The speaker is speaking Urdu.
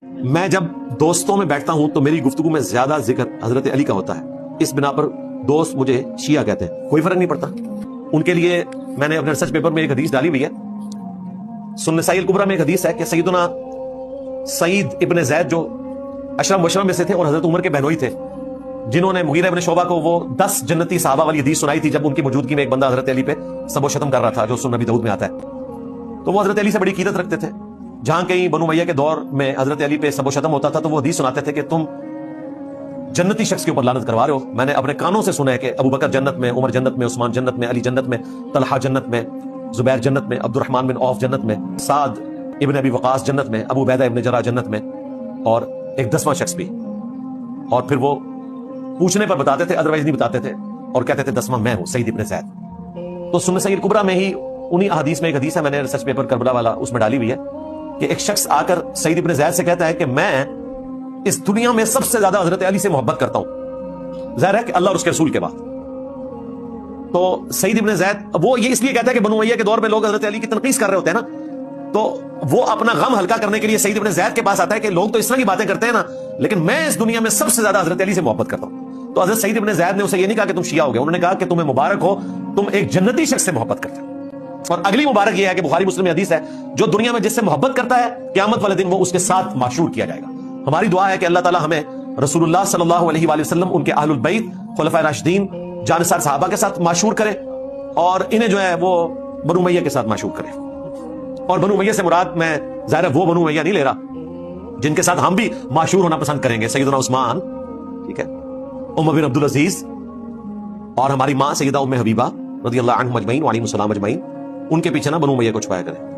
میں جب دوستوں میں بیٹھتا ہوں تو میری گفتگو میں زیادہ ذکر حضرت علی کا ہوتا ہے. اس بنا پر دوست مجھے شیعہ کہتے ہیں. کوئی فرق نہیں پڑتا ان کے لیے. میں نے اپنے ریسرچ پیپر میں ایک حدیث ڈالی ہوئی ہے. سنن نسائی الکبریٰ میں ایک حدیث ہے کہ سیدنا سعید ابن زید جو اشرم مبشرہ میں سے تھے اور حضرت عمر کے بہنوئی تھے، جنہوں نے مغیرہ ابن شعبہ کو وہ 10 جنتی صحابہ والی حدیث سنائی تھی جب ان کی موجودگی میں ایک بندہ حضرت علی پہ سب و شتم کر رہا تھا، جو سنن نبی داؤد میں آتا ہے. تو وہ حضرت علی سے بڑی عقیدت رکھتے تھے. جہاں کہیں بنو امیہ کے دور میں حضرت علی پہ سب و شتم ہوتا تھا تو وہ حدیث سناتے تھے کہ تم جنتی شخص کے اوپر لعنت کروا رہے ہو. میں نے اپنے کانوں سے سنا ہے کہ ابو بکر جنت میں، عمر جنت میں، عثمان جنت میں، علی جنت میں، طلحہ جنت میں، زبیر جنت میں، عبد الرحمن بن عوف جنت میں، سعد ابن ابی وقاص جنت میں، ابو عبیدہ ابن جراح جنت میں، اور ایک 10واں شخص بھی. اور پھر وہ پوچھنے پر بتاتے تھے، ادروائز نہیں بتاتے تھے، اور کہتے تھے 10واں میں ہوں، سعید ابن زید. تو سنن نسائی الکبریٰ میں ہی انہی احادیث میں ایک حدیث ہے، میں نے ریسرچ پیپر کربلا والا اس میں ڈالی ہوئی ہے، کہ ایک شخص آ کر سعید ابن زید سے کہتا ہے کہ میں اس دنیا میں سب سے زیادہ حضرت علی سے محبت کرتا ہوں. ظاہر ہے کہ اللہ اور اس کے رسول کے بعد. تو سعید ابن زید وہ یہ اس لیے کہتا ہے کہ بنو امیہ کے دور میں لوگ حضرت علی کی تنقیص کر رہے ہوتے ہیں نا، تو وہ اپنا غم ہلکا کرنے کے لیے سعید ابن زید کے پاس آتا ہے کہ لوگ تو اس طرح کی باتیں کرتے ہیں نا، لیکن میں اس دنیا میں سب سے زیادہ حضرت علی سے محبت کرتا ہوں. تو حضرت سعید ابن زید نے اسے یہ نہیں کہا کہ تم شیعہ ہو گئے، انہوں نے کہا کہ تمہیں مبارک ہو، تم ایک جنتی شخص سے محبت کرتے ہو. اور اگلی مبارک یہ ہے کہ بخاری مسلم میں حدیث ہے، جو دنیا میں جس سے محبت کرتا ہے قیامت والے دن وہ اس کے ساتھ معشور کیا جائے گا. ہماری دعا ہے کہ اللہ تعالی ہمیں رسول اللہ صلی اللہ علیہ وآلہ وسلم، ان کے اہل البیت، خلفائے راشدین، جانثار صحابہ کے ساتھ معشور کرے، اور انہیں جو ہے وہ بنو امیہ کے ساتھ معشور کرے. اور بنو امیہ سے مراد میں ظاہر ہے وہ بنو امیہ نہیں لے رہا جن کے ساتھ ہم بھی معشور ہونا پسند کریں گے. سیدنا عثمان، ٹھیک ہے، عمر بن عبد العزیز، اور ہماری ماں سیدہ ام حبیبہ رضی اللہ عنہم اجمعین وعلیہم السلام اجمعین، ان کے پیچھے نہ بنو امیہ کو چھپایا کریں.